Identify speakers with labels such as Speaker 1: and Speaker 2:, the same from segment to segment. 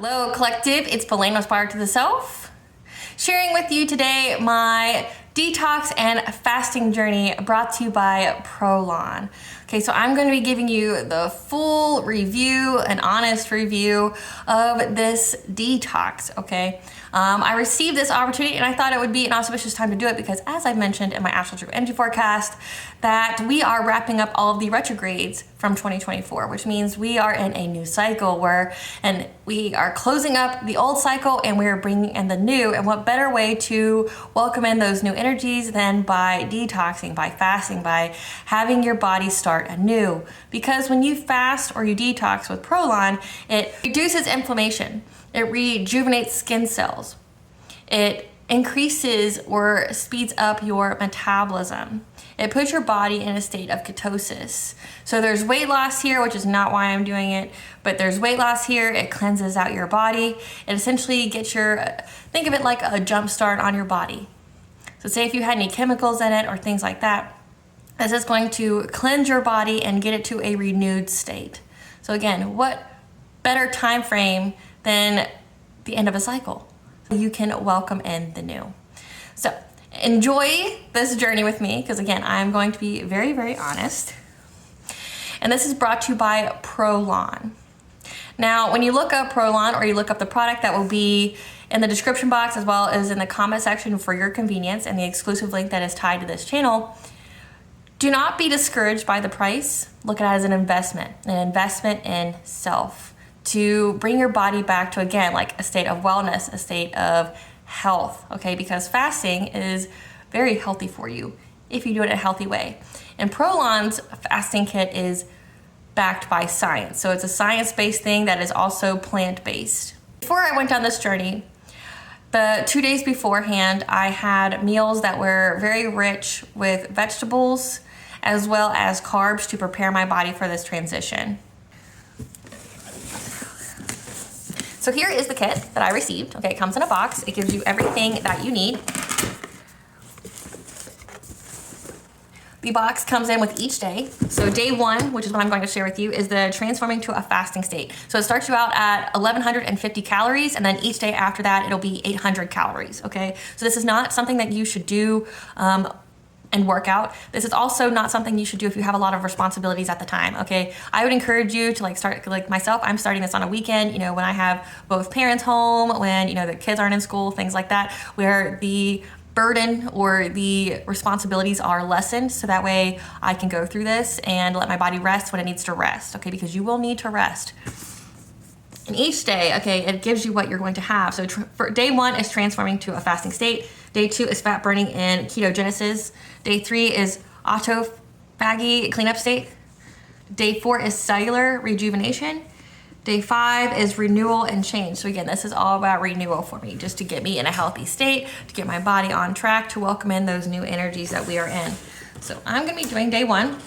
Speaker 1: Hello collective, it's Prolon Fasting to the Self, sharing with you today my detox and fasting journey brought to you by Prolon. Okay, so I'm going to be giving you the full review, an honest review of this detox, okay? I received this opportunity and I thought it would be an auspicious time to do it because, as I mentioned in my astral true energy forecast, that we are wrapping up all of the retrogrades from 2024, which means we are in a new cycle and we are closing up the old cycle and we're bringing in the new. And what better way to welcome in those new energies than by detoxing, by fasting, by having your body start anew. Because when you fast or you detox with Prolon, it reduces inflammation. It rejuvenates skin cells. It increases or speeds up your metabolism. It puts your body in a state of ketosis. So there's weight loss here, which is not why I'm doing it, but there's weight loss here. It cleanses out your body. It essentially gets think of it like a jump start on your body. So say if you had any chemicals in it or things like that, this is going to cleanse your body and get it to a renewed state. So again, what better time frame than the end of a cycle? You can welcome in the new. So enjoy this journey with me because again, I'm going to be very, very honest. And this is brought to you by Prolon. Now, when you look up Prolon or you look up the product, that will be in the description box as well as in the comment section for your convenience and the exclusive link that is tied to this channel. Do not be discouraged by the price. Look at it as an investment in self to bring your body back to, again, like a state of wellness, a state of health, okay? Because fasting is very healthy for you if you do it in a healthy way. And Prolon's fasting kit is backed by science. So it's a science-based thing that is also plant-based. Before I went down this journey, the 2 days beforehand, I had meals that were very rich with vegetables as well as carbs to prepare my body for this transition. So here is the kit that I received. Okay, it comes in a box. It gives you everything that you need. The box comes in with each day. So day one, which is what I'm going to share with you, is the transforming to a fasting state. So it starts you out at 1,150 calories, and then each day after that, it'll be 800 calories, okay? So this is not something that you should do and work out. This is also not something you should do if you have a lot of responsibilities at the time, okay? I would encourage you to start, like myself, I'm starting this on a weekend, when I have both parents home, when, the kids aren't in school, things like that, where the burden or the responsibilities are lessened, so that way I can go through this and let my body rest when it needs to rest, okay? Because you will need to rest. And each day, okay, it gives you what you're going to have. So for day one is transforming to a fasting state. Day two is fat burning and ketogenesis. Day three is autophagy cleanup state. Day four is cellular rejuvenation. Day five is renewal and change. So again, this is all about renewal for me, just to get me in a healthy state, to get my body on track, to welcome in those new energies that we are in. So I'm gonna be doing day one.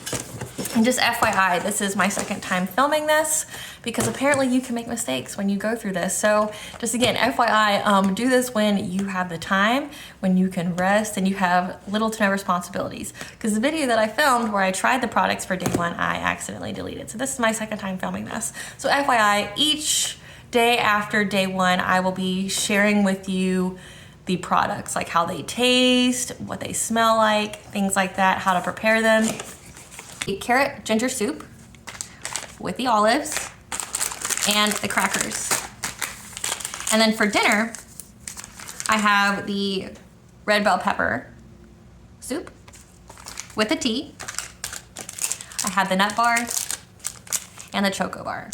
Speaker 1: And just FYI, this is my second time filming this because apparently you can make mistakes when you go through this. So just again, FYI, do this when you have the time, when you can rest and you have little to no responsibilities. Because the video that I filmed where I tried the products for day one, I accidentally deleted. So this is my second time filming this. So FYI, each day after day one, I will be sharing with you the products, like how they taste, what they smell like, things like that, how to prepare them. Carrot ginger soup with the olives and the crackers. And then for dinner, I have the red bell pepper soup with the tea. I have the nut bars and the choco bar.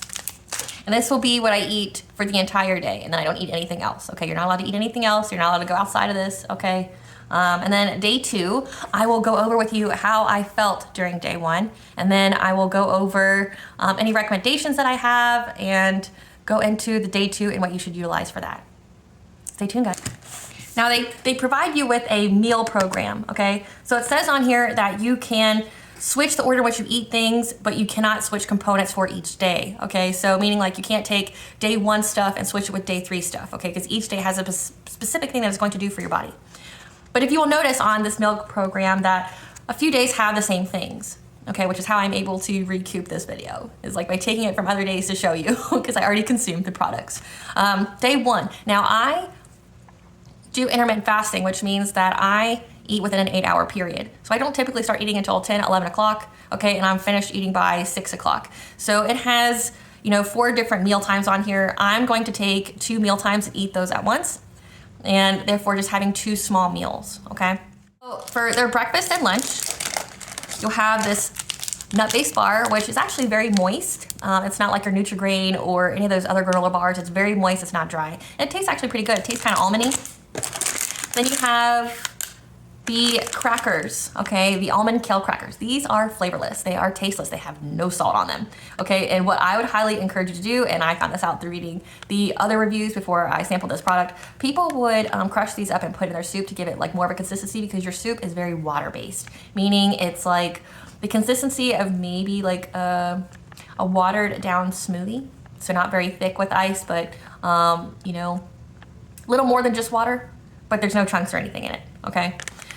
Speaker 1: And this will be what I eat for the entire day, and then I don't eat anything else, okay? You're not allowed to eat anything else. You're not allowed to go outside of this, okay? And then day two, I will go over with you how I felt during day one, and then I will go over any recommendations that I have and go into the day two and what you should utilize for that. Stay tuned, guys. Now they provide you with a meal program, okay? So it says on here that you can switch the order in which you eat things, but you cannot switch components for each day, okay? So meaning like you can't take day one stuff and switch it with day three stuff, okay? Because each day has a specific thing that it's going to do for your body. But if you will notice on this meal program that a few days have the same things, okay, which is how I'm able to recoup this video, is like by taking it from other days to show you, because I already consumed the products. Day 1, now I do intermittent fasting, which means that I eat within an 8-hour period. So I don't typically start eating until 10, 11 o'clock, okay, and I'm finished eating by 6 o'clock. So it has, 4 different meal times on here. I'm going to take 2 meal times and eat those at once, and therefore just having 2 small meals, okay? So for their breakfast and lunch, you'll have this nut-based bar, which is actually very moist. It's not like your Nutri-Grain or any of those other granola bars. It's very moist, it's not dry. And it tastes actually pretty good. It tastes kind of almondy. Then you have the crackers, okay, the almond kale crackers. These are flavorless. They are tasteless. They have no salt on them, okay? And what I would highly encourage you to do, and I found this out through reading the other reviews before I sampled this product, people would crush these up and put in their soup to give it like more of a consistency, because your soup is very water-based, meaning it's like the consistency of maybe like a watered down smoothie. So not very thick with ice, but a little more than just water, but there's no chunks or anything in it, okay?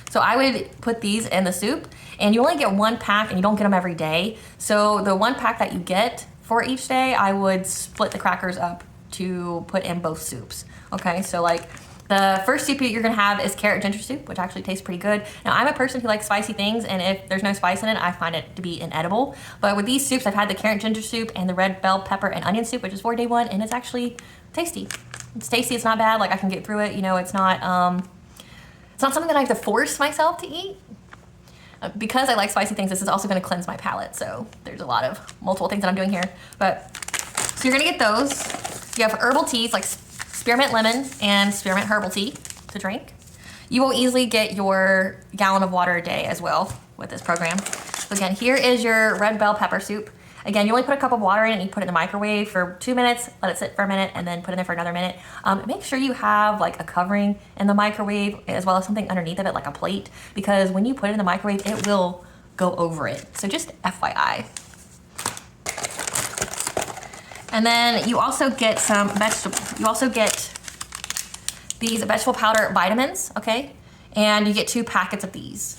Speaker 1: So I would put these in the soup, and you only get 1 pack and you don't get them every day. So the 1 pack that you get for each day, I would split the crackers up to put in both soups, okay? So like the first soup you're gonna have is carrot ginger soup, which actually tastes pretty good. Now I'm a person who likes spicy things, and if there's no spice in it, I find it to be inedible. But with these soups, I've had the carrot ginger soup and the red bell pepper and onion soup, which is for day 1, and it's actually tasty. It's tasty, it's not bad, like I can get through it, it's not something that I have to force myself to eat. Because I like spicy things, this is also gonna cleanse my palate, so there's a lot of multiple things that I'm doing here. So you're gonna get those. You have herbal teas like spearmint lemon and spearmint herbal tea to drink. You will easily get your gallon of water a day as well with this program. So again, here is your red bell pepper soup. Again, you only put a cup of water in it and you put it in the microwave for 2 minutes, let it sit for a minute, and then put it in there for another minute. Make sure you have like a covering in the microwave as well as something underneath of it, like a plate, because when you put it in the microwave, it will go over it. So just FYI. And then you also get some these vegetable powder vitamins, okay? And you get 2 packets of these.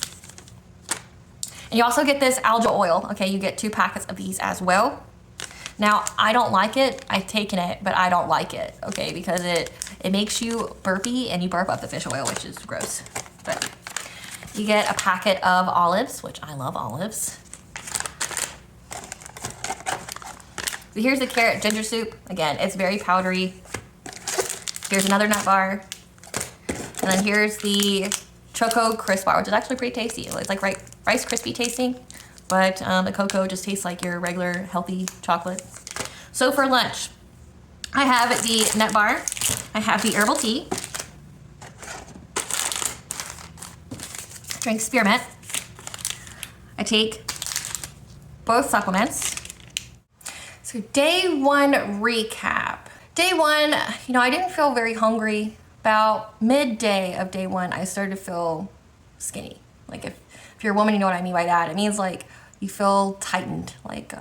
Speaker 1: And you also get this algal oil, okay? You get 2 packets of these as well. Now, I don't like it. I've taken it, but I don't like it, okay? Because it makes you burpy and you burp up the fish oil, which is gross. But you get a packet of olives, which I love olives. So here's the carrot ginger soup. Again, it's very powdery. Here's another nut bar. And then here's the Choco Crisp bar, which is actually pretty tasty. It's like Rice Krispie tasting, but the cocoa just tastes like your regular healthy chocolate. So for lunch, I have the nut bar. I have the herbal tea. Drink spearmint. I take both supplements. So day 1 recap. Day 1, I didn't feel very hungry. About midday of day 1, I started to feel skinny. Like if you're a woman, you know what I mean by that. It means like you feel tightened. Like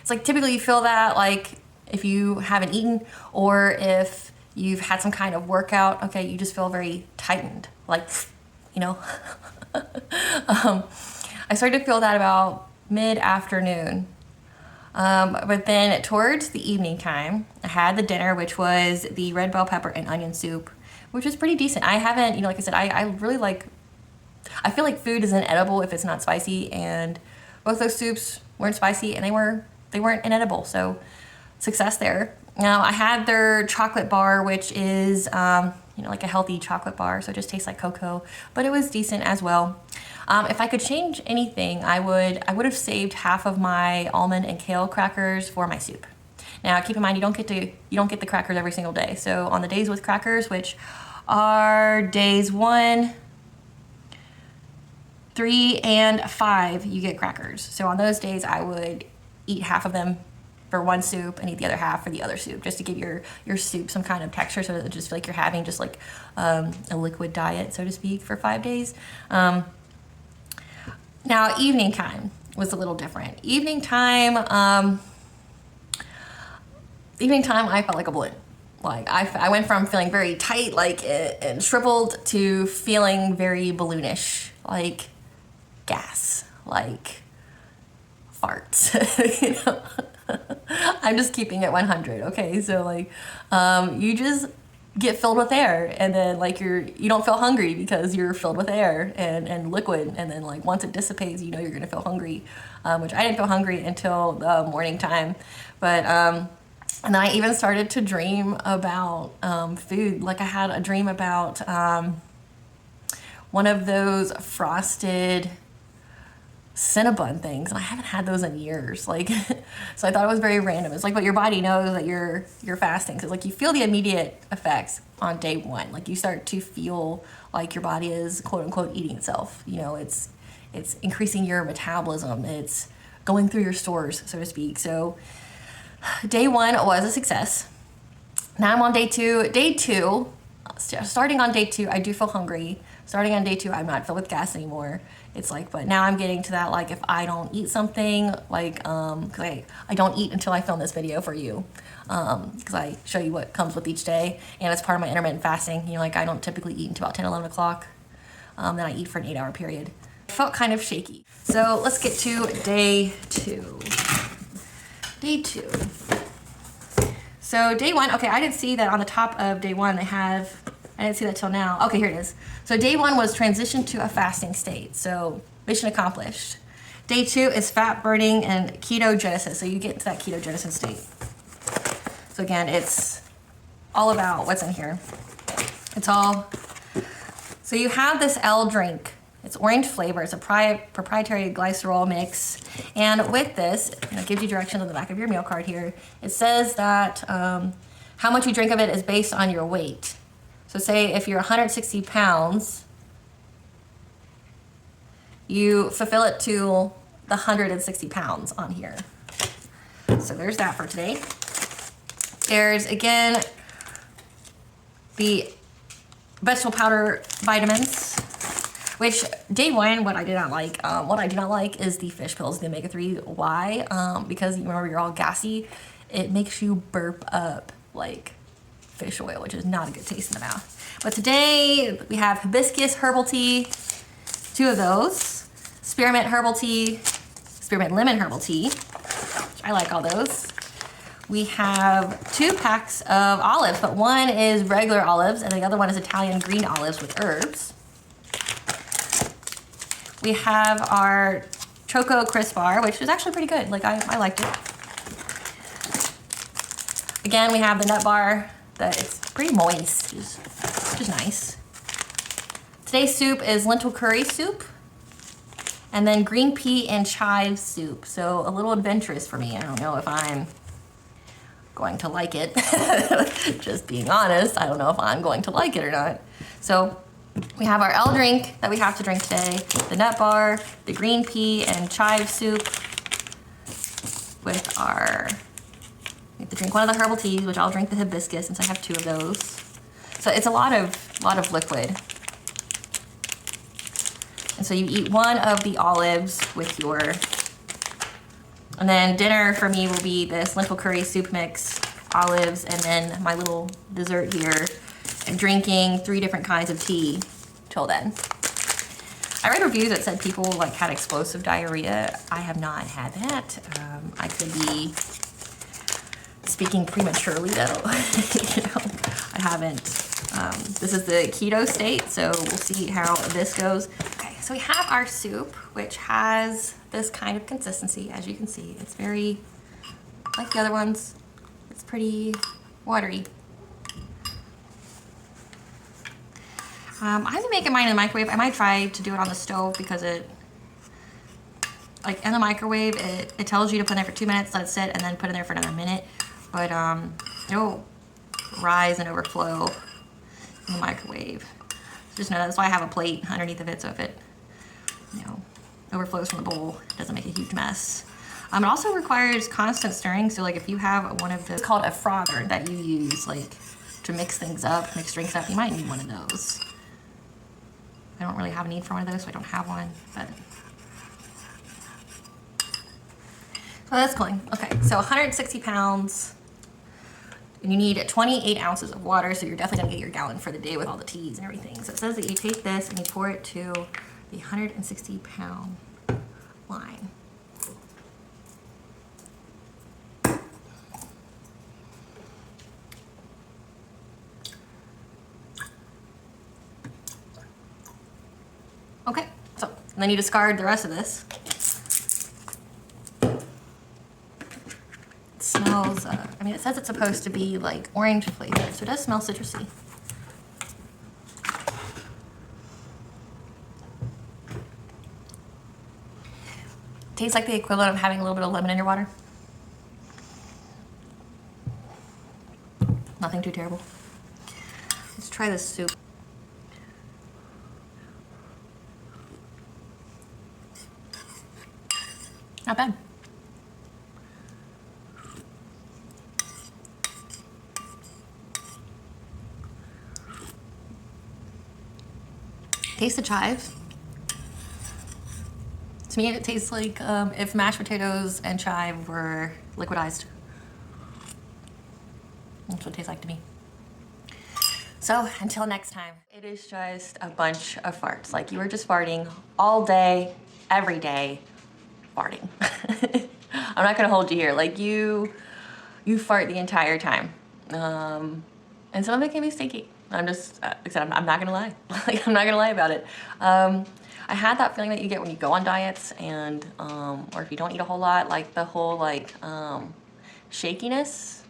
Speaker 1: it's like typically you feel that like if you haven't eaten or if you've had some kind of workout, okay, you just feel very tightened. Like, I started to feel that about mid-afternoon. But then towards the evening time, I had the dinner, which was the red bell pepper and onion soup, which was pretty decent. I haven't, like I said, I really like, I feel like food is inedible if it's not spicy, and both those soups weren't spicy and they weren't inedible, so success there. Now I had their chocolate bar, which is, like a healthy chocolate bar, so it just tastes like cocoa, but it was decent as well. If I could change anything, I would have saved half of my almond and kale crackers for my soup. Now, keep in mind, you don't get the crackers every single day. So on the days with crackers, which are days 1, 3, and 5, you get crackers. So on those days, I would eat half of them for one soup and eat the other half for the other soup, just to give your soup some kind of texture, so that it just feel like you're having just like a liquid diet, so to speak, for 5 days. Now, evening time was a little different. Evening time, I felt like a balloon. Like I went from feeling very tight, like and shriveled, to feeling very balloonish, like gas. like farts. You know? I'm just keeping it 100. Okay, so like you just get filled with air, and then like you don't feel hungry because you're filled with air and liquid, and then like once it dissipates, you know you're gonna feel hungry, which I didn't feel hungry until the morning time. But and then I even started to dream about food. Like I had a dream about one of those frosted Cinnabon things, and I haven't had those in years. Like, so I thought it was very random. It's like, but your body knows that you're fasting. So like you feel the immediate effects on day one. Like you start to feel like your body is quote unquote eating itself. You know, it's increasing your metabolism. It's going through your stores, so to speak. So day one was a success. Now I'm on day two. Starting on day two, I do feel hungry. Starting on day two, I'm not filled with gas anymore. It's like, but now I'm getting to that, like if I don't eat something, like, cause I don't eat until I film this video for you. Cause I show you what comes with each day, and it's part of my intermittent fasting. You know, like I don't typically eat until about 10, 11 o'clock. Then I eat for an 8-hour period. I felt kind of shaky. So let's get to day two. Day two. So day one, okay, I didn't see that on the top of day one I didn't see that till now. Okay, here it is. So day one was transition to a fasting state. So mission accomplished. Day two is fat burning and ketogenesis. So you get into that ketogenesis state. So again, it's all about what's in here. So you have this L drink. It's orange flavor. It's a proprietary glycerol mix. And with this, it gives you directions on the back of your meal card here. It says that how much you drink of it is based on your weight. So say if you're 160 pounds, you fulfill it to the 160 pounds on here. So there's that for today. There's, again, the vegetable powder vitamins, which day one, what I do not like is the fish pills, the omega-3. Why? Because you remember you're all gassy. It makes you burp up like fish oil, which is not a good taste in the mouth. But today we have hibiscus herbal tea, 2 of those, spearmint herbal tea, spearmint lemon herbal tea, which I like all those. We have 2 packs of olives, but one is regular olives and the other one is Italian green olives with herbs. We have our Choco Crisp bar, which is actually pretty good. Like I liked it. Again, we have the nut bar that it's pretty moist, which is nice. Today's soup is lentil curry soup, and then green pea and chive soup. So a little adventurous for me. I don't know if I'm going to like it. Just being honest, I don't know if I'm going to like it or not. So we have our L drink that we have to drink today, the nut bar, the green pea and chive soup with our, we have to drink one of the herbal teas, which I'll drink the hibiscus since I have 2 of those. So it's a lot of liquid. And so you eat one of the olives with your, and then dinner for me will be this lentil curry soup mix, olives, and then my little dessert here, and drinking 3 different kinds of tea till then. I read reviews that said people like had explosive diarrhea. I have not had that. I could be speaking prematurely though. You know, I haven't. This is the keto state, so we'll see how this goes. Okay, so we have our soup, which has this kind of consistency. As you can see, it's very, like the other ones, it's pretty watery. I've been making mine in the microwave. I might try to do it on the stove because it, like in the microwave, it tells you to put in there for 2 minutes, let it sit, and then put in there for another minute. But it'll rise and overflow in the microwave. So just know that's why I have a plate underneath of it, so if it, you know, overflows from the bowl, it doesn't make a huge mess. It also requires constant stirring. So like if you have one of the, it's called a frother that you use like to mix things up, mix drinks up, you might need one of those. I don't really have a need for one of those, so I don't have one, but. So that's cool. Okay, so 160 pounds, and you need 28 ounces of water, so you're definitely gonna get your gallon for the day with all the teas and everything. So it says that you take this and you pour it to the 160 pound line. Okay, so and then you discard the rest of this. It smells, I mean, it says it's supposed to be like orange flavored, so it does smell citrusy. Tastes like the equivalent of having a little bit of lemon in your water. Nothing too terrible. Let's try this soup. Not bad. Taste the chives. To me, it tastes like if mashed potatoes and chive were liquidized. That's what it tastes like to me. So until next time, it is just a bunch of farts. Like you were just farting all day, every day, farting. I'm not gonna hold you here. Like you fart the entire time. And some of it can be stinky. I'm just, like I said, I'm not gonna lie. Like I'm not gonna lie about it. I had that feeling that you get when you go on diets and, or if you don't eat a whole lot, like the whole like shakiness.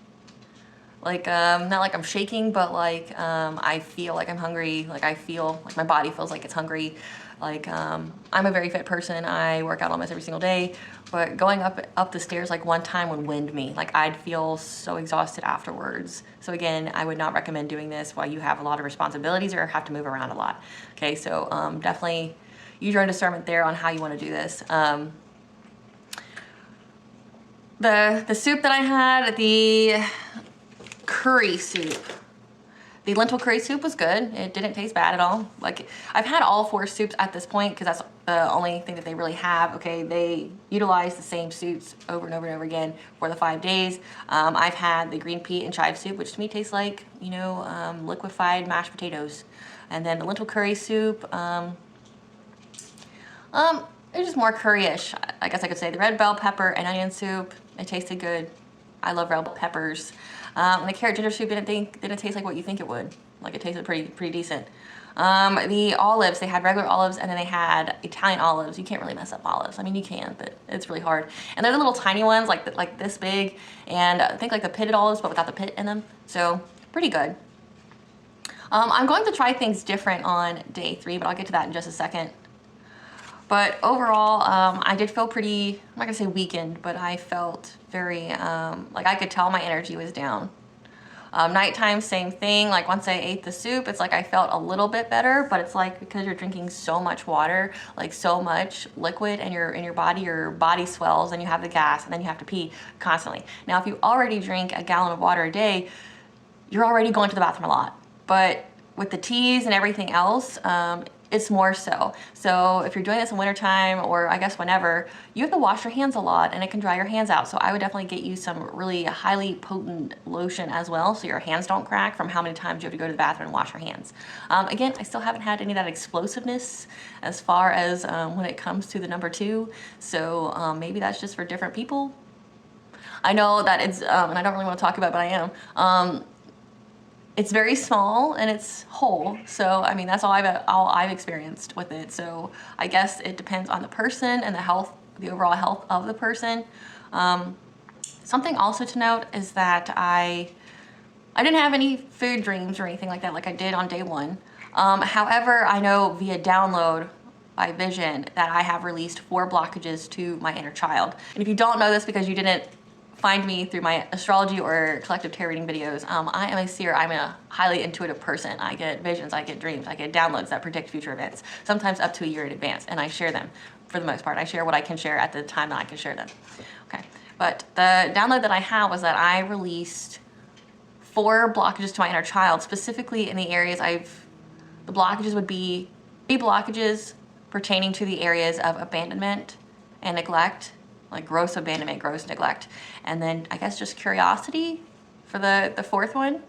Speaker 1: Like, not like I'm shaking, but like I feel like I'm hungry. Like I feel like my body feels like it's hungry. Like I'm a very fit person. I work out almost every single day, but going up the stairs like one time would wind me. Like I'd feel so exhausted afterwards. So again, I would not recommend doing this while you have a lot of responsibilities or have to move around a lot. Okay, so definitely use your own discernment there on how you want to do this. The soup that I had, the curry soup. The lentil curry soup was good. It didn't taste bad at all. Like I've had all 4 soups at this point because that's the only thing that they really have. Okay, they utilize the same soups over and over and over again for the 5 days. I've had the green pea and chive soup, which to me tastes like, you know, liquefied mashed potatoes. And then the lentil curry soup, it was just more curry-ish, I guess I could say. The red bell pepper and onion soup, it tasted good. I love red peppers. And the carrot ginger soup didn't taste like what you think it would. Like it tasted pretty decent. The olives, they had regular olives and then they had Italian olives. You can't really mess up olives. I mean, you can, but it's really hard. And they're the little tiny ones, like this big, and I think like the pitted olives, but without the pit in them. So pretty good. I'm going to try things different on day 3, but I'll get to that in just a second. But overall, I did feel pretty, I'm not gonna say weakened, but I felt very, like I could tell my energy was down. Nighttime, same thing. Like once I ate the soup, it's like I felt a little bit better, but it's like because you're drinking so much water, like so much liquid in your body swells and you have the gas and then you have to pee constantly. Now, if you already drink a gallon of water a day, you're already going to the bathroom a lot. But with the teas and everything else, it's more so. So if you're doing this in wintertime or I guess whenever, you have to wash your hands a lot and it can dry your hands out. So I would definitely get you some really highly potent lotion as well so your hands don't crack from how many times you have to go to the bathroom and wash your hands. Again, I still haven't had any of that explosiveness as far as when it comes to the number 2. So maybe that's just for different people. I know that it's, and I don't really want to talk about it, but I am. It's very small and it's whole. So, I mean, that's all I've experienced with it. So I guess it depends on the person and the overall health of the person. Something also to note is that I didn't have any food dreams or anything like that like I did on day 1. However, I know via download by Vision that I have released 4 blockages to my inner child. And if you don't know this because you didn't find me through my astrology or collective tarot reading videos, I am a seer. I'm a highly intuitive person. I get visions, I get dreams, I get downloads that predict future events, sometimes up to a year in advance, and I share them for the most part. I share what I can share at the time that I can share them. Okay, but the download that I have was that I released 4 blockages to my inner child, specifically in the areas the blockages would be 3 blockages pertaining to the areas of abandonment and neglect, like gross abandonment, gross neglect, and then I guess just curiosity for the 4th one.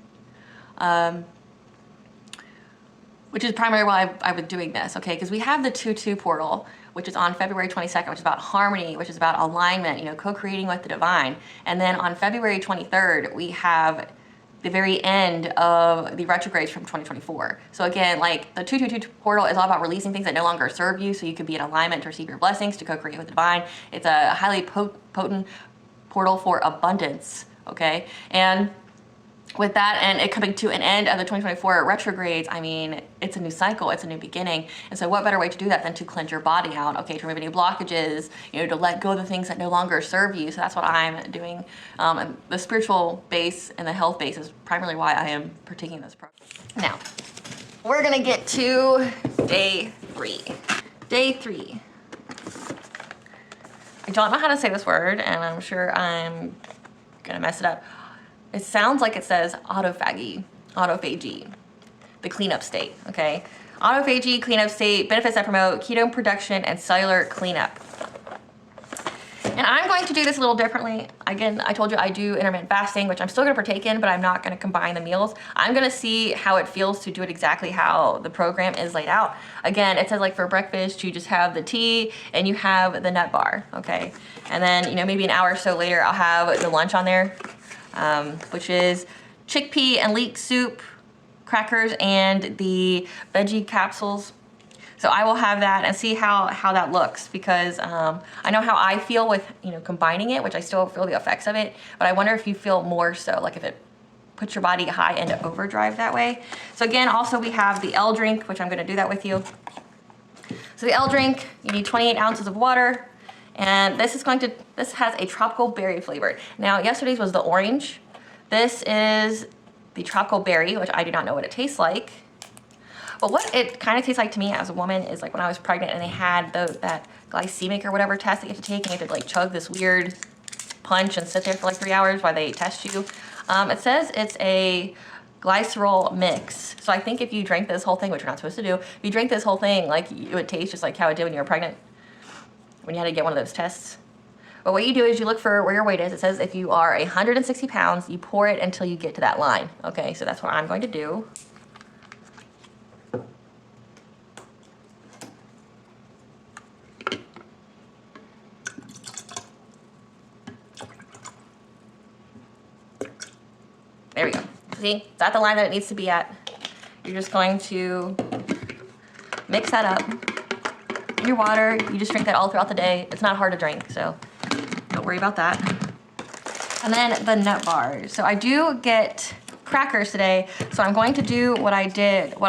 Speaker 1: which is primarily why I was doing this, okay? Because we have the 2-2 portal, which is on February 22nd, which is about harmony, which is about alignment, you know, co-creating with the divine. And then on February 23rd, we have the very end of the retrogrades from 2024. So again, like the 2-2 portal is all about releasing things that no longer serve you so you can be in alignment to receive your blessings, to co-create with the divine. It's a highly potent portal for abundance, okay? And with that and it coming to an end of the 2024 retrogrades, I mean, it's a new cycle, it's a new beginning. And so what better way to do that than to cleanse your body out, okay, to remove any blockages, you know, to let go of the things that no longer serve you. So that's what I'm doing. And the spiritual base and the health base is primarily why I am partaking in this program. Now, we're gonna get to day 3. Day 3. I don't know how to say this word, and I'm sure I'm gonna mess it up. It sounds like it says autophagy, the cleanup state, okay? Autophagy, cleanup state, benefits that promote ketone production and cellular cleanup. And I'm going to do this a little differently. Again, I told you I do intermittent fasting, which I'm still gonna partake in, but I'm not gonna combine the meals. I'm gonna see how it feels to do it exactly how the program is laid out. Again, it says like for breakfast, you just have the tea and you have the nut bar, okay? And then, you know, maybe an hour or so later, I'll have the lunch on there. Which is chickpea and leek soup, crackers, and the veggie capsules. So I will have that and see how that looks, because I know how I feel with, you know, combining it, which I still feel the effects of it, but I wonder if you feel more so, like if it puts your body high into overdrive that way. So again, also we have the L drink, which I'm gonna do that with you. So the L drink, you need 28 ounces of water. And this has a tropical berry flavor. Now, yesterday's was the orange. This is the tropical berry, which I do not know what it tastes like. But what it kind of tastes like to me as a woman is like when I was pregnant and they had that glycemic or whatever test that you have to take, and you have to like chug this weird punch and sit there for like 3 hours while they test you. It says it's a glycerol mix. So I think if you drank this whole thing, which you're not supposed to do, if you drink this whole thing, like it would taste just like how it did when you were pregnant, when you had to get one of those tests. But what you do is you look for where your weight is. It says if you are 160 pounds, you pour it until you get to that line. Okay, so that's what I'm going to do. There we go. See, it's at the line that it needs to be at. You're just going to mix that up. Your water, you just drink that all throughout the day. It's not hard to drink, so don't worry about that. And then the nut bars. So I do get crackers today, so I'm going to do what I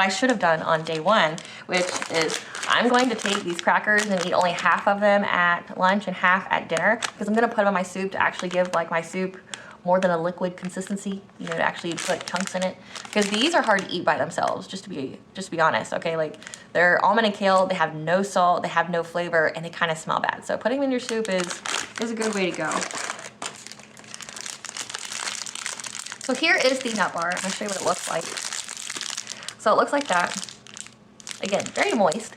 Speaker 1: should have done on day 1, which is I'm going to take these crackers and eat only half of them at lunch and half at dinner, because I'm gonna put them in my soup to actually give like my soup more than a liquid consistency, you know, to actually put chunks in it. Because these are hard to eat by themselves, just to be honest, okay? Like, they're almond and kale, they have no salt, they have no flavor, and they kind of smell bad. So putting them in your soup is a good way to go. So here is the nut bar. I'm gonna show you what it looks like. So it looks like that. Again, very moist.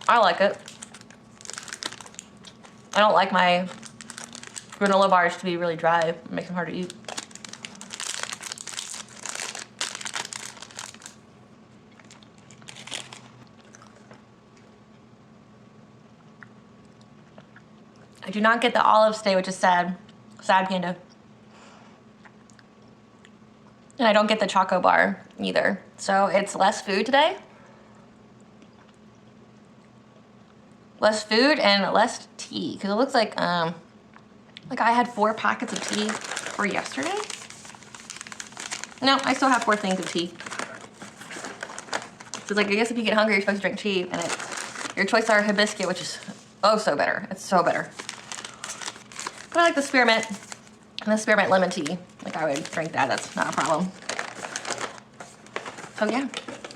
Speaker 1: I like it. I don't like my granola bars to be really dry. It makes them hard to eat. I do not get the olives today, which is sad. Sad panda. And I don't get the choco bar either. So it's less food today. Less food and less tea. Because it looks like I had 4 packets of tea for yesterday. No, I still have 4 things of tea. So it's like, I guess if you get hungry, you're supposed to drink tea, and your choices are hibiscus, which is so better. It's so better. But I like the spearmint and the spearmint lemon tea. Like, I would drink that. That's not a problem. So yeah,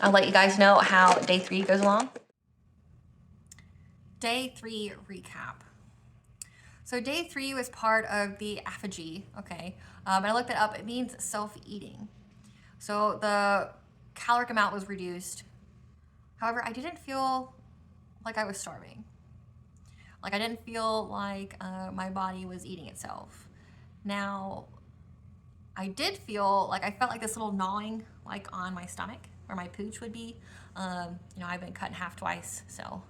Speaker 1: I'll let you guys know how day 3 goes along. Day 3 recap. So day 3 was part of the autophagy, okay? And I looked it up. It means self-eating. So the caloric amount was reduced. However, I didn't feel like I was starving. Like, I didn't feel like my body was eating itself. Now, I did feel like I felt like this little gnawing like on my stomach. where my pooch would be. You know, I've been cut in half twice, so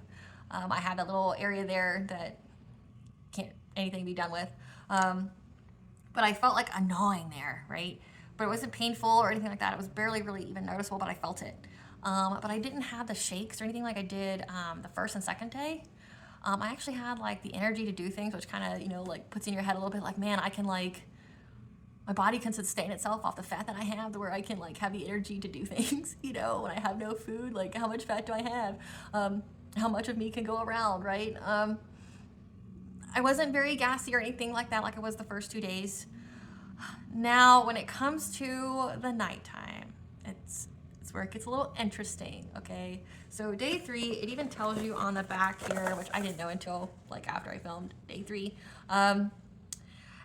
Speaker 1: I have that little area there that can't anything be done with. But I felt like a gnawing there, right? But it wasn't painful or anything like that. It was barely really even noticeable, but I felt it. But I didn't have the shakes or anything like I did the first and second day. I actually had like the energy to do things, which kind of, you know, like puts in your head a little bit like, man, I can like, my body can sustain itself off the fat that I have to where I can like have the energy to do things, you know, when I have no food, like how much fat do I have? How much of me can go around, right? I wasn't very gassy or anything like that like I was the first 2 days. Now, when it comes to the nighttime, it's where it gets a little interesting, okay? So day 3, it even tells you on the back here, which I didn't know until like after I filmed day 3.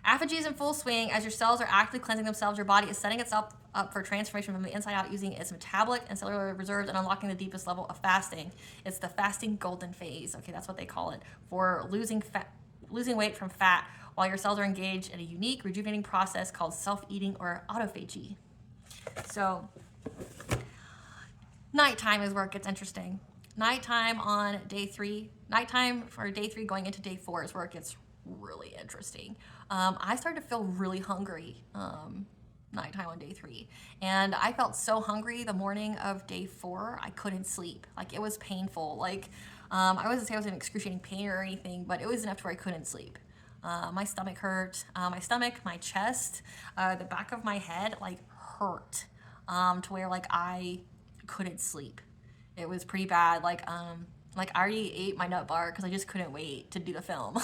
Speaker 1: Autophagy is in full swing. As your cells are actively cleansing themselves, your body is setting itself up for transformation from the inside out using its metabolic and cellular reserves and unlocking the deepest level of fasting. It's the fasting golden phase, okay? That's what they call it, for losing weight from fat while your cells are engaged in a unique rejuvenating process called self-eating or autophagy. So nighttime is where it gets interesting. Nighttime on day 3, nighttime for day 3 going into day 4 is where it gets really interesting. I started to feel really hungry nighttime on day 3, and I felt so hungry the morning of day 4 I couldn't sleep. Like it was painful. Like I wasn't say I was in excruciating pain or anything, but it was enough to where I couldn't sleep. My stomach hurt. My stomach, my chest, the back of my head like hurt to where like I couldn't sleep. It was pretty bad. Like I already ate my nut bar because I just couldn't wait to do the film.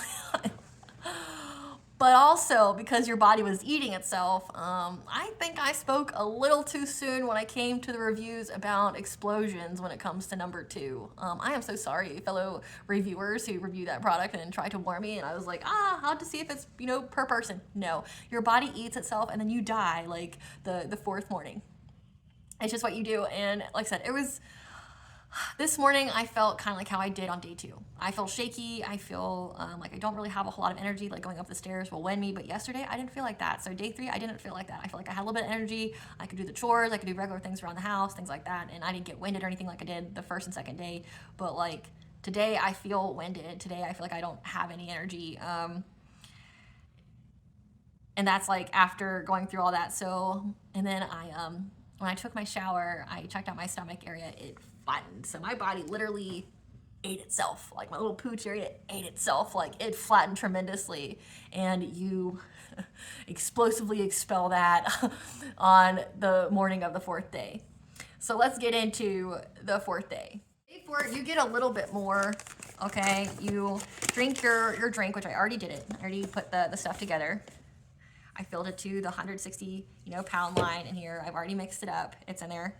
Speaker 1: But also because your body was eating itself, I think I spoke a little too soon when I came to the reviews about explosions when it comes to number 2. I am so sorry, fellow reviewers who reviewed that product and tried to warn me, and I was like, I'll have to see if it's, you know, per person. No, your body eats itself and then you die like the 4th morning. It's just what you do. And like I said, it was, this morning I felt kind of like how I did on day 2. I feel shaky. I feel like I don't really have a whole lot of energy, like going up the stairs will win me. But yesterday I didn't feel like that. So day 3, I didn't feel like that. I feel like I had a little bit of energy. I could do the chores. I could do regular things around the house, things like that. And I didn't get winded or anything like I did the first and second day. But like today I feel winded. Today I feel like I don't have any energy. And that's like after going through all that. So, and then when I took my shower, I checked out my stomach area. It flattened. So my body literally ate itself. Like my little pooch area ate itself. Like it flattened tremendously. And you explosively expel that on the morning of the 4th day. So let's get into the 4th day. Day 4, you get a little bit more, okay? You drink your drink, which I already did it. I already put the stuff together. I filled it to the 160, pound line in here. I've already mixed it up. It's in there.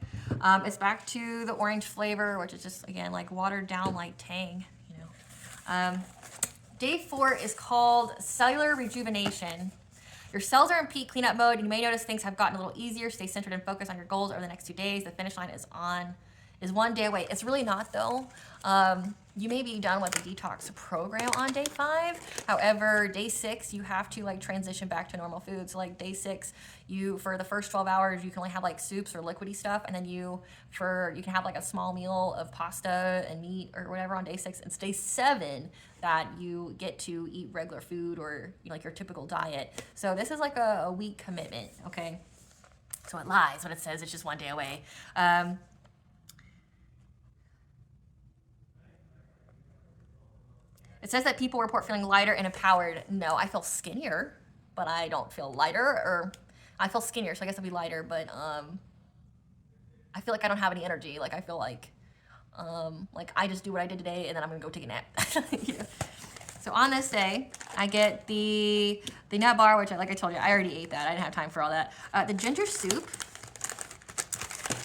Speaker 1: It's back to the orange flavor, which is just, again, like watered down like Tang, Day 4 is called cellular rejuvenation. Your cells are in peak cleanup mode, and you may notice things have gotten a little easier. Stay centered and focused on your goals over the next 2 days. The finish line is 1 day away. It's really not, though. You may be done with the Detox program on day 5. However, day 6, you have to like transition back to normal foods. So like day 6, for the first 12 hours, you can only have like soups or liquidy stuff. And then you can have like a small meal of pasta and meat or whatever on day 6. It's day 7 that you get to eat regular food or like your typical diet. So this is like a week commitment, okay? So it lies when it says it's just 1 day away. It says that people report feeling lighter and empowered. No, I feel skinnier, but I don't feel lighter, or I feel skinnier, so I guess I'll be lighter, but I feel like I don't have any energy. Like I feel like I just do what I did today and then I'm gonna go take a nap. So on this day, I get the nut bar, which like I told you, I already ate that. I didn't have time for all that. The ginger soup.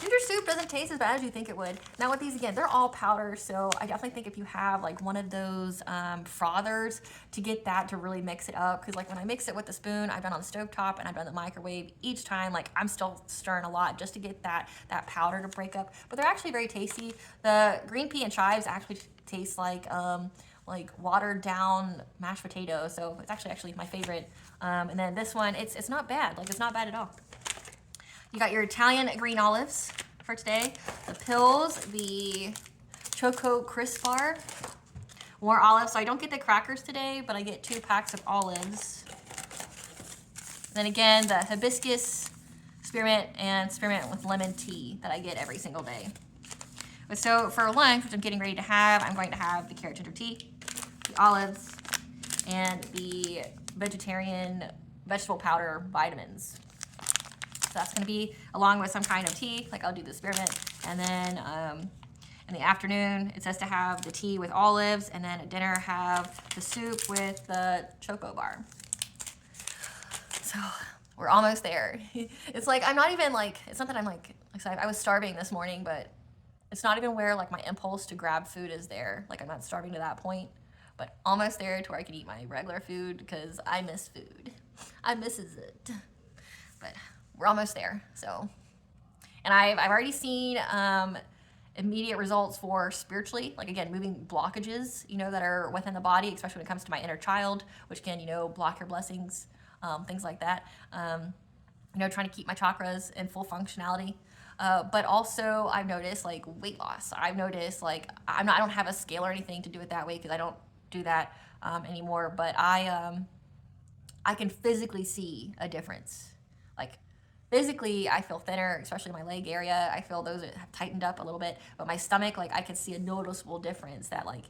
Speaker 1: Ginger soup doesn't taste as bad as you think it would. Now with these, again, they're all powder, so I definitely think if you have like one of those frothers to get that to really mix it up, because like when I mix it with the spoon, I've done on the stovetop and I've done the microwave, each time like I'm still stirring a lot just to get that powder to break up. But they're actually very tasty. The green pea and chives actually taste like watered down mashed potatoes, so it's actually my favorite. And then this one, it's not bad. Like it's not bad at all. You got your Italian green olives. for today. The pills, the Choco Crisp Bar, more olives. So I don't get the crackers today, but I get 2 packs of olives. Then again, the hibiscus spearmint and spearmint with lemon tea that I get every single day. But so for lunch, which I'm getting ready to have, I'm going to have the carrot ginger tea, the olives, and the vegetarian vegetable powder vitamins. So that's going to be along with some kind of tea, like I'll do the spearmint. And then in the afternoon, it says to have the tea with olives, and then at dinner have the soup with the choco bar. So we're almost there. It's like, I'm not even like, it's not that I'm like I was starving this morning, but it's not even where like my impulse to grab food is there. Like I'm not starving to that point, but almost there to where I can eat my regular food because I miss food. I misses it. But we're almost there. So, and I've already seen immediate results for spiritually, like again, moving blockages, you know, that are within the body, especially when it comes to my inner child, which can, you know, block your blessings, things like that. You know, trying to keep my chakras in full functionality. But also I've noticed like weight loss. I've noticed like I don't have a scale or anything to do it that way because I don't do that anymore. But I can physically see a difference. Like physically, I feel thinner, especially my leg area. I feel those have tightened up a little bit. But my stomach, like I could see a noticeable difference that like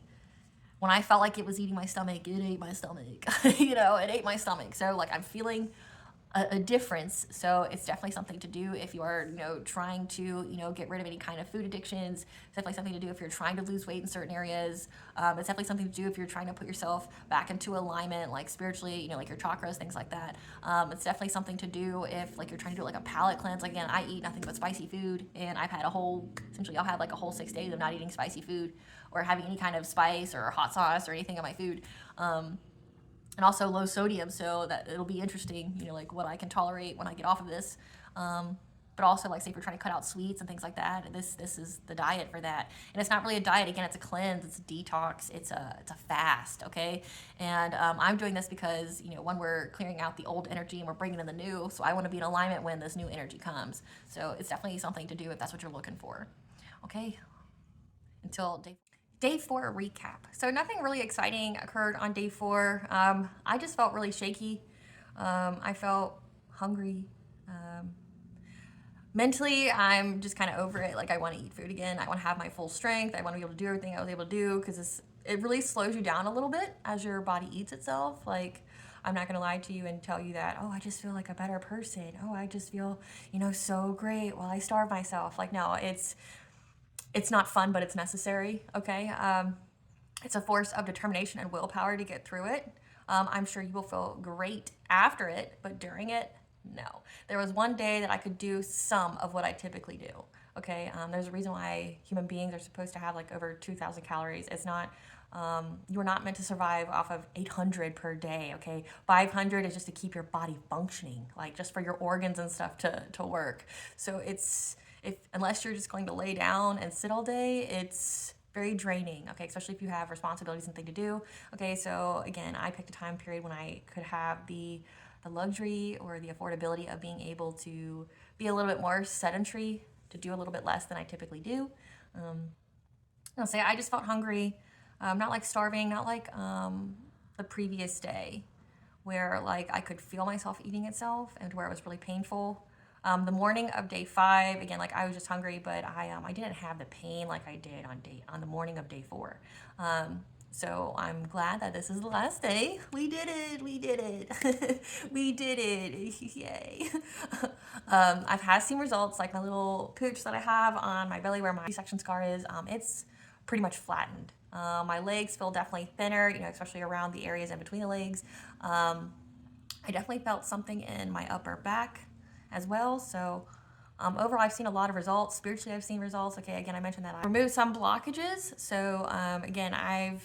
Speaker 1: when I felt like it was eating my stomach, it ate my stomach. You know, it ate my stomach. So like I'm feeling a difference. So it's definitely something to do if you are, you know, trying to, you know, get rid of any kind of food addictions. It's definitely something to do if you're trying to lose weight in certain areas. It's definitely something to do if you're trying to put yourself back into alignment, like spiritually, you know, like your chakras, things like that. It's definitely something to do if like you're trying to do like a palate cleanse. Like, again, I eat nothing but spicy food, and I've had essentially I'll have like a whole 6 days of not eating spicy food or having any kind of spice or hot sauce or anything in my food. And also low sodium, so that it'll be interesting, you know, like what I can tolerate when I get off of this. But also, like, say if you're trying to cut out sweets and things like that, this is the diet for that. And it's not really a diet. Again, it's a cleanse, it's a detox, it's a fast, okay? And I'm doing this because, you know, when we're clearing out the old energy and we're bringing in the new, so I want to be in alignment when this new energy comes. So it's definitely something to do if that's what you're looking for, okay? Until Day 4 recap. So nothing really exciting occurred on day 4. I just felt really shaky. I felt hungry. Mentally, I'm just kind of over it. Like I want to eat food again. I want to have my full strength. I want to be able to do everything I was able to do because it really slows you down a little bit as your body eats itself. Like I'm not going to lie to you and tell you that, oh, I just feel like a better person. Oh, I just feel, you know, so great while I starve myself. Like, no, it's not fun, but it's necessary, okay? It's a force of determination and willpower to get through it. I'm sure you will feel great after it, but during it, no. There was one day that I could do some of what I typically do, okay? There's a reason why human beings are supposed to have like over 2,000 calories. It's not, you're not meant to survive off of 800 per day, okay? 500 is just to keep your body functioning, like just for your organs and stuff to work. So unless you're just going to lay down and sit all day, it's very draining, okay, especially if you have responsibilities and things to do. Okay, so again, I picked a time period when I could have the luxury or the affordability of being able to be a little bit more sedentary, to do a little bit less than I typically do. I'll say I just felt hungry, not like starving, not like the previous day where like I could feel myself eating itself and where it was really painful. The morning of day 5, again, like I was just hungry, but I didn't have the pain like I did on the morning of day 4. So I'm glad that this is the last day. We did it. We did it. We did it. Yay. I've had seen results, like my little pooch that I have on my belly where my C-section scar is. It's pretty much flattened. My legs feel definitely thinner, you know, especially around the areas in between the legs. I definitely felt something in my upper back as well. So overall, I've seen a lot of results. Spiritually, I've seen results. Okay, again, I mentioned that I removed some blockages. So again, I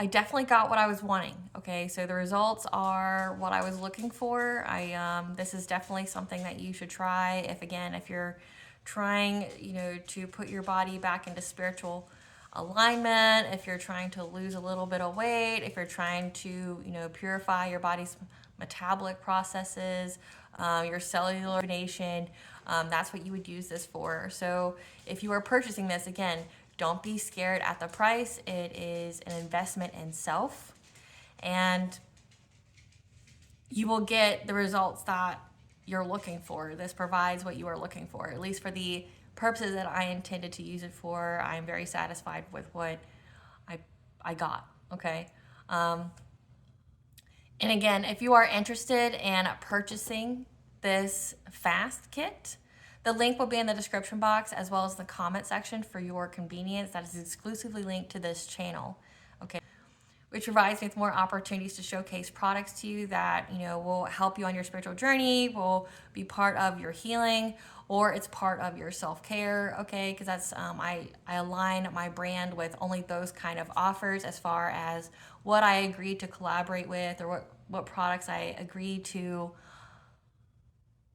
Speaker 1: definitely got what I was wanting. Okay, so the results are what I was looking for. This is definitely something that you should try if you're trying, you know, to put your body back into spiritual alignment, if you're trying to lose a little bit of weight, if you're trying to, you know, purify your body's metabolic processes, your cellular rejuvenation. That's what you would use this for. So if you are purchasing this, again, don't be scared at the price. It is an investment in self, and you will get the results that you're looking for. This provides what you are looking for, at least for the purposes that I intended to use it for. I'm very satisfied with what I got, okay? And again, if you are interested in purchasing this fast kit, the link will be in the description box as well as the comment section for your convenience. That is exclusively linked to this channel, okay? Which provides me with more opportunities to showcase products to you that, you know, will help you on your spiritual journey, will be part of your healing, or it's part of your self-care, okay? Because that's, I align my brand with only those kind of offers as far as what I agree to collaborate with, or what products I agree to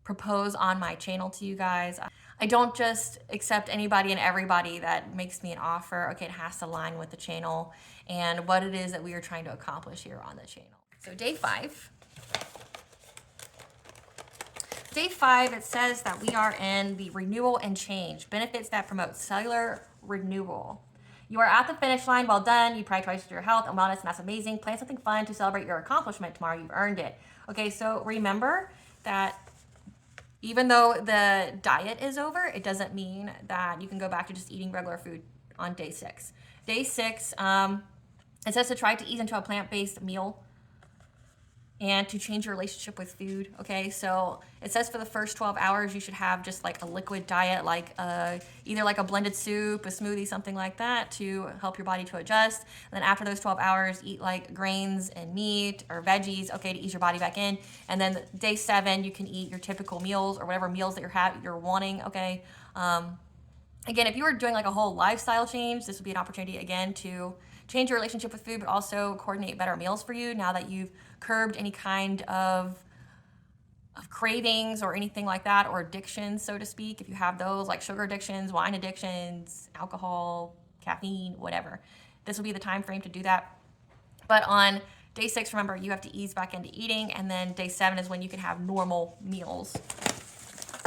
Speaker 1: propose on my channel to you guys. I don't just accept anybody and everybody that makes me an offer. Okay, it has to align with the channel and what it is that we are trying to accomplish here on the channel. So day 5. Day 5, it says that we are in the renewal and change, benefits that promote cellular renewal. You are at the finish line. Well done. You prioritize your health and wellness, and that's amazing. Plan something fun to celebrate your accomplishment tomorrow. You've earned it. Okay, so remember that even though the diet is over, it doesn't mean that you can go back to just eating regular food on day 6. Day 6, it says to try to ease into a plant-based meal and to change your relationship with food, okay? So it says for the first 12 hours, you should have just like a liquid diet, like either like a blended soup, a smoothie, something like that to help your body to adjust. And then after those 12 hours, eat like grains and meat or veggies, okay, to ease your body back in. And then day 7, you can eat your typical meals or whatever meals that you're wanting, okay? Again, if you were doing like a whole lifestyle change, this would be an opportunity again to change your relationship with food, but also coordinate better meals for you now that you've curbed any kind of cravings or anything like that, or addictions, so to speak. If you have those, like sugar addictions, wine addictions, alcohol, caffeine, whatever, this will be the time frame to do that. But on day 6, remember, you have to ease back into eating, and then day 7 is when you can have normal meals.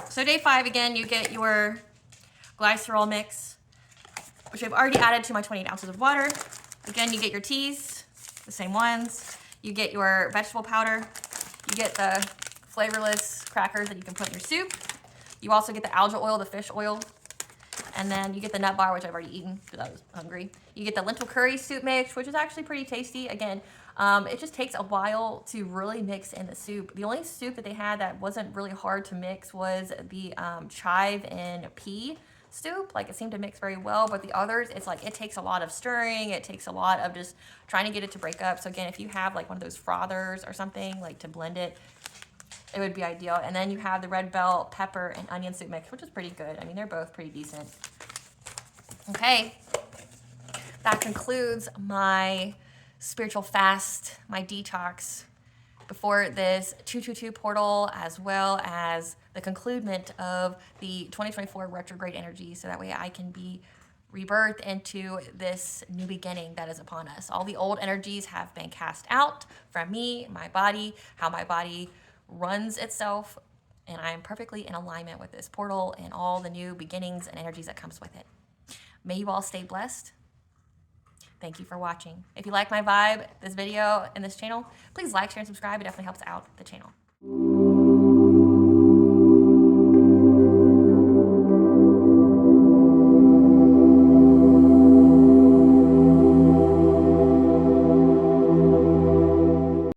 Speaker 1: So day 5, again, you get your glycerol mix, which I've already added to my 28 ounces of water. Again, you get your teas, the same ones. You get your vegetable powder. You get the flavorless crackers that you can put in your soup. You also get the algae oil, the fish oil. And then you get the nut bar, which I've already eaten because I was hungry. You get the lentil curry soup mix, which is actually pretty tasty. Again, it just takes a while to really mix in the soup. The only soup that they had that wasn't really hard to mix was the chive and pea soup. Like, it seemed to mix very well, but the others, it's like it takes a lot of stirring. It takes a lot of just trying to get it to break up. So again, if you have like one of those frothers or something like to blend it, it would be ideal. And then you have the red bell pepper and onion soup mix, which is pretty good. I mean, they're both pretty decent. Okay, that concludes my spiritual fast, my detox before this 222 portal, as well as the conclusion of the 2024 retrograde energy, so that way I can be rebirthed into this new beginning that is upon us. All the old energies have been cast out from me, my body, how my body runs itself, and I am perfectly in alignment with this portal and all the new beginnings and energies that comes with it. May you all stay blessed. Thank you for watching. If you like my vibe, this video, and this channel, please like, share, and subscribe. It definitely helps out the channel.